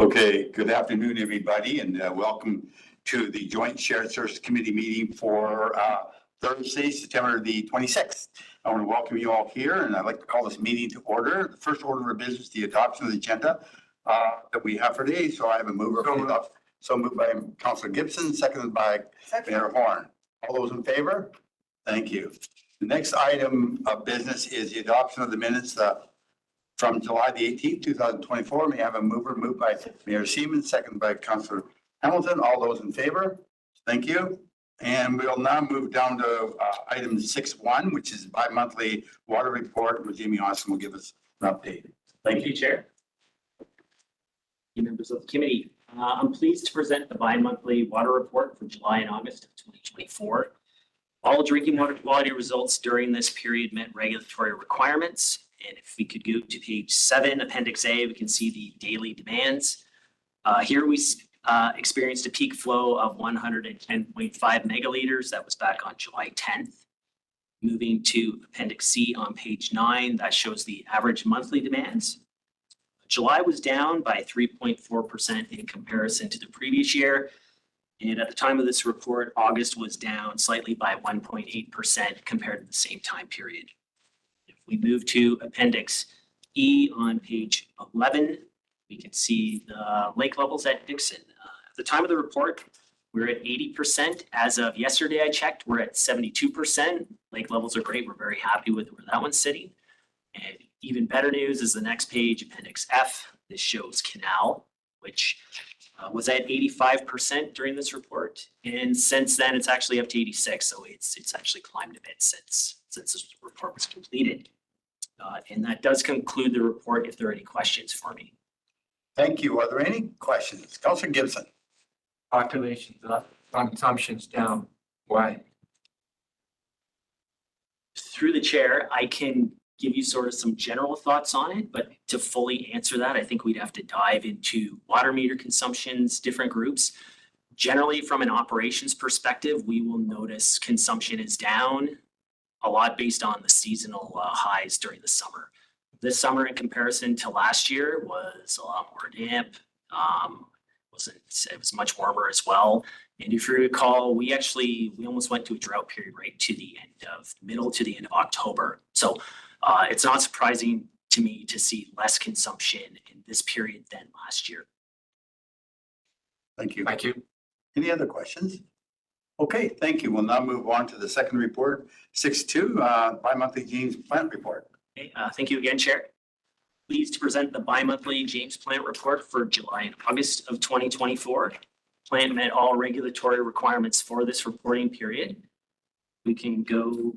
Okay, good afternoon, everybody, and welcome to the Joint Shared Services Committee meeting for Thursday, September the 26th. I want to welcome you all here, and I'd like to call this meeting to order. The first order of business, the adoption of the agenda that we have for today. So I have a mover. So moved by Councillor Gibson, seconded by Mayor Horn. All those in favor? Thank you. The next item of business is the adoption of the minutes from July the 18th, 2024. May I have a mover? Moved by Mayor Seaman, seconded by Councillor Hamilton. All those in favor? Thank you. And we'll now move down to item 6.1, which is bi-monthly water report, where Jamie Austin will give us an update. Thank you, Chair. Members of the committee, I'm pleased to present the bi-monthly water report for July and August of 2024. All drinking water quality results during this period met regulatory requirements. And if we could go to page 7, Appendix A, we can see the daily demands. Here we experienced a peak flow of 110.5 megaliters. That was back on July 10th. Moving to Appendix C on page 9, that shows the average monthly demands. July was down by 3.4% in comparison to the previous year. And at the time of this report, August was down slightly by 1.8% compared to the same time period. If we move to Appendix E on page 11, we can see the lake levels at Dixon. At the time of the report, we're at 80%. As of yesterday, I checked, we're at 72%. Lake levels are great. We're very happy with where that one's sitting. And even better news is the next page, Appendix F. This shows Canal, which was at 85% during this report. And since then, it's actually up to 86. So it's actually climbed a bit since this report was completed. And that does conclude the report if there are any questions for me. Thank you. Are there any questions? Councillor Gibson. Population consumption's down. Why? Through the chair, I can give you sort of some general thoughts on it, but to fully answer that, I think we'd have to dive into water meter consumptions, different groups. Generally, from an operations perspective, we will notice consumption is down a lot based on the seasonal highs during the summer. This summer, in comparison to last year, was a lot more damp. It was much warmer as well. And if you recall, we almost went to a drought period right to the middle to the end of October. So it's not surprising to me to see less consumption in this period than last year. Thank you. Thank you. Any other questions? Okay, thank you. We'll now move on to the second report, 6.2, bi-monthly James Plant Report. Okay, thank you again, Chair. Pleased to present the bi-monthly James Plant Report for July and August of 2024. Plant met all regulatory requirements for this reporting period. We can go,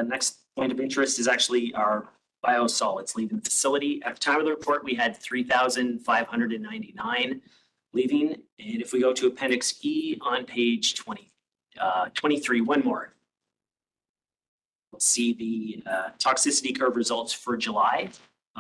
next point of interest is actually our biosolids leaving the facility. At the time of the report, we had 3,599 leaving. And if we go to Appendix E on page 23, one more. We'll see the toxicity curve results for July.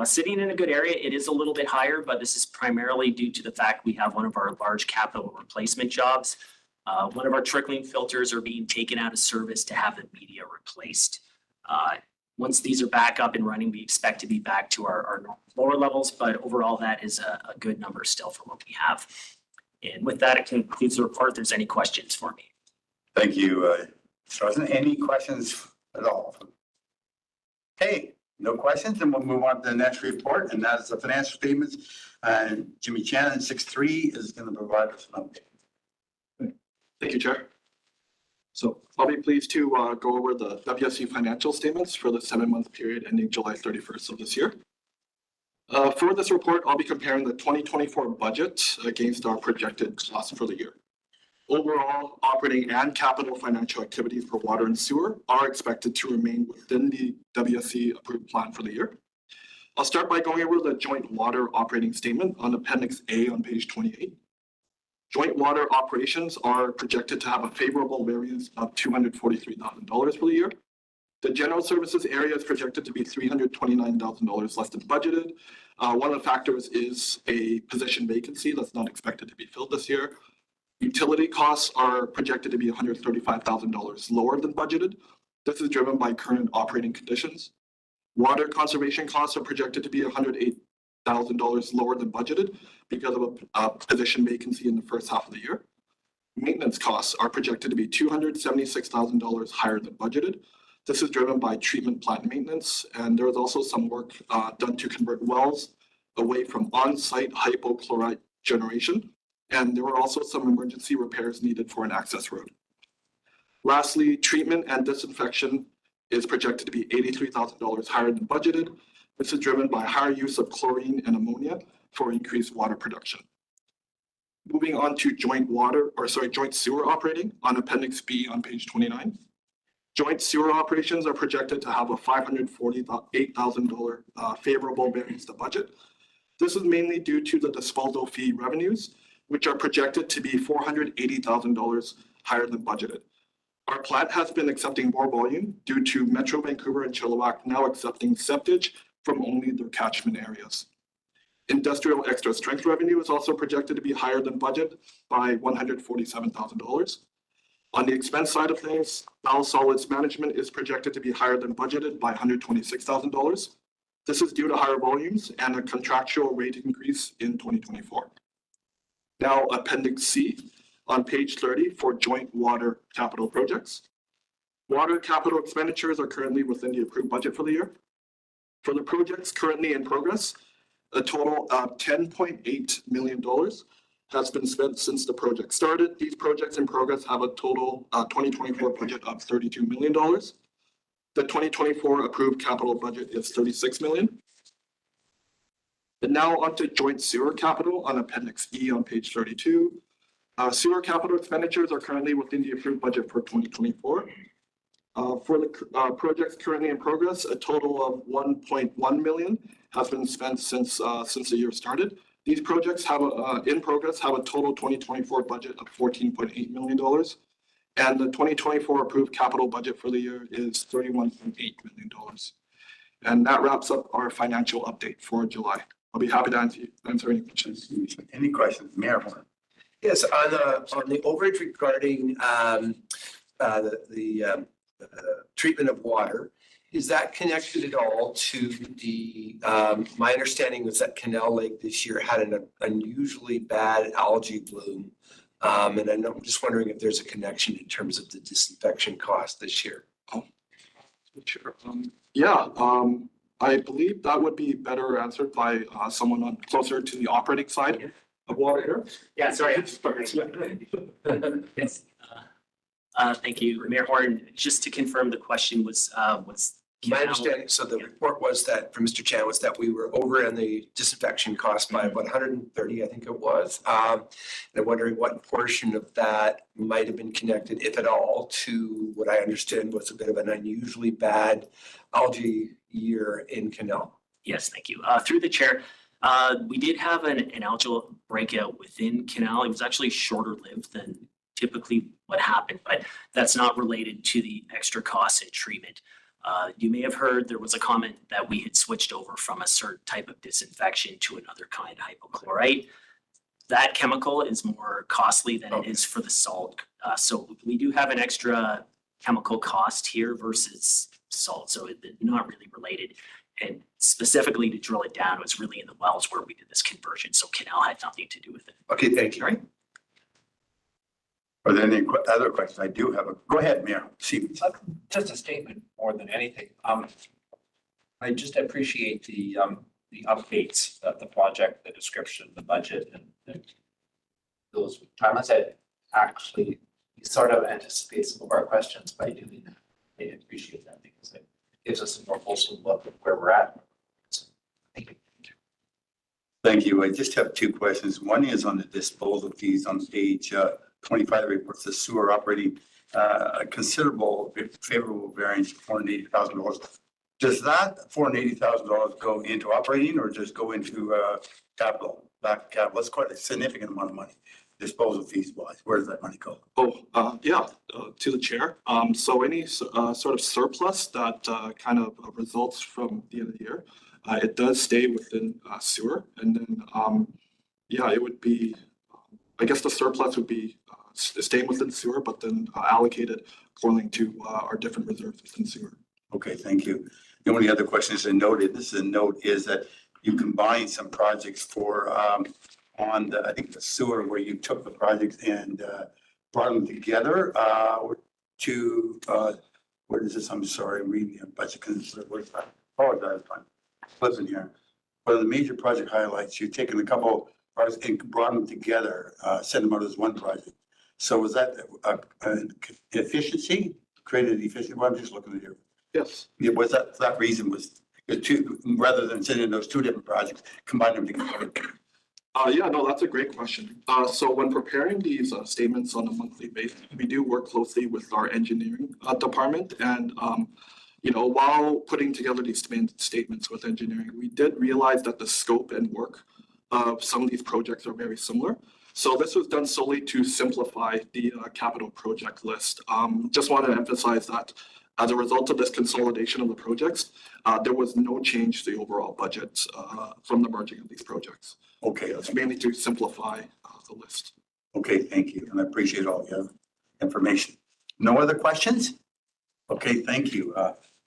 Sitting in a good area, it is a little bit higher, but this is primarily due to the fact we have one of our large capital replacement jobs. One of our trickling filters are being taken out of service to have the media replaced. Once these are back up and running, we expect to be back to our lower levels, but overall that is a good number still for what we have. And with that, it concludes the report. If there's any questions for me. Thank you, President. Any questions at all? Okay, no questions, and we'll move on to the next report, and that is the financial statements. Jimmy Chan in 6.3 is going to provide us an update. Thank you, Chair. So I'll be pleased to go over the WSC financial statements for the 7-month period ending July 31st of this year. For this report, I'll be comparing the 2024 budget against our projected costs for the year. Overall, operating and capital financial activities for water and sewer are expected to remain within the WSC approved plan for the year. I'll start by going over the joint water operating statement on Appendix A on page 28. Joint water operations are projected to have a favorable variance of $243,000 for the year. The general services area is projected to be $329,000 less than budgeted. One of the factors is a position vacancy that's not expected to be filled this year. Utility costs are projected to be $135,000 lower than budgeted. This is driven by current operating conditions. Water conservation costs are projected to be $108,000 $1,000 lower than budgeted because of a position vacancy in the first half of the year. Maintenance costs are projected to be $276,000 higher than budgeted. This is driven by treatment plant maintenance, and there is also some work done to convert wells away from on-site hypochlorite generation. And there were also some emergency repairs needed for an access road. Lastly, treatment and disinfection is projected to be $83,000 higher than budgeted. This is driven by higher use of chlorine and ammonia for increased water production. Moving on to joint sewer operating on Appendix B on page 29. Joint sewer operations are projected to have a $548,000 favorable variance to budget. This is mainly due to the disposal fee revenues, which are projected to be $480,000 higher than budgeted. Our plant has been accepting more volume due to Metro Vancouver and Chilliwack now accepting septage from only their catchment areas. Industrial extra strength revenue is also projected to be higher than budget by $147,000. On the expense side of things, biosolids management is projected to be higher than budgeted by $126,000. This is due to higher volumes and a contractual rate increase in 2024. Now, Appendix C on page 30 for joint water capital projects. Water capital expenditures are currently within the approved budget for the year. For the projects currently in progress, a total of $10.8 million has been spent since the project started. These projects in progress have a total 2024 budget of $32 million. The 2024 approved capital budget is $36 million. And now onto joint sewer capital on Appendix E on page 32. Sewer capital expenditures are currently within the approved budget for 2024. For the projects currently in progress, a total of $1.1 million has been spent since the year started. These projects in progress have a total 2024 budget of $14.8 million. And the 2024 approved capital budget for the year is $31.8 million. And that wraps up our financial update for July. I'll be happy to answer any questions. Any questions? Mayor Horn. Yes, on the overage regarding the treatment of water, is that connected at all to the, my understanding was that Canal Lake this year had an unusually bad algae bloom. And I'm just wondering if there's a connection in terms of the disinfection cost this year. Oh, sure. I believe that would be better answered by someone closer to the operating side of water here. Yeah, sorry. Yes. Thank you, Mayor Horn. Just to confirm, the question was My understanding, so the report was that, from Mr. Chan, was that we were over in the disinfection cost by about 130, I think it was. And I'm wondering what portion of that might have been connected, if at all, to what I understand was a bit of an unusually bad algae year in Canal. Yes, thank you. Through the chair, we did have an algal breakout within Canal. It was actually shorter lived than typically what happened, but that's not related to the extra costs in treatment. You may have heard there was a comment that we had switched over from a certain type of disinfection to another kind, hypochlorite. That chemical is more costly than it is for the salt. So we do have an extra chemical cost here versus salt. So it's not really related. And specifically to drill it down, it was really in the wells where we did this conversion. So Canal had nothing to do with it. Okay, thank you. All right. Are there any other questions? I do have go ahead, Mayor. Just a statement more than anything. I just appreciate the updates of the project, the description, the budget, and those. I must say, actually, you sort of anticipate some of our questions by doing that. I appreciate that because it gives us a more fulsome look at where we're at. So, thank you. Thank you. I just have two questions. One is on the disposal fees on page 25 reports the sewer operating a considerable favorable variance of $480,000. Does that $480,000 go into operating or just go into capital, back capital? That's quite a significant amount of money, disposal fees wise. Where does that money go? To the chair. So any sort of surplus that kind of results from the end of the year, it does stay within sewer, and then it would be. I guess the surplus would be staying within sewer, but then allocated according to our different reserves within sewer. Okay, thank you. The only other question is this is a note, is that you combined some projects for, on the, I think the sewer, where you took the projects and, brought them together, to, what is this? I'm sorry, I'm reading a budget, because I apologize, I'm flipping here. One of the major project highlights, you've taken a couple projects and brought them together, sent them out as one project. So was that an efficiency, created efficiency? Well, I'm just looking at here. Yes. Yeah, was that reason was the two, rather than sending those two different projects, combine them together? Yeah, no, that's a great question. So when preparing these statements on a monthly basis, we do work closely with our engineering department. And, you know, while putting together these statements with engineering, we did realize that the scope and work of some of these projects are very similar. So this was done solely to simplify the capital project list. Just want to emphasize that as a result of this consolidation of the projects, there was no change to the overall budget from the merging of these projects. Okay, It's mainly to simplify the list. okay, thank you, and I appreciate all your information. No other questions? Okay, thank you.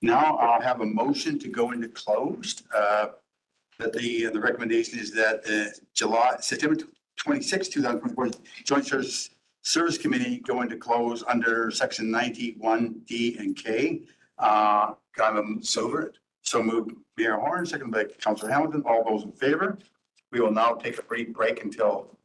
Now I'll have a motion to go into closed. That the recommendation is that September 26, 2024, Joint Service Committee go into close under section 91D and K. Kind of so moved Mayor Horn, second by Councilor Hamilton. All those in favor? We will now take a brief break until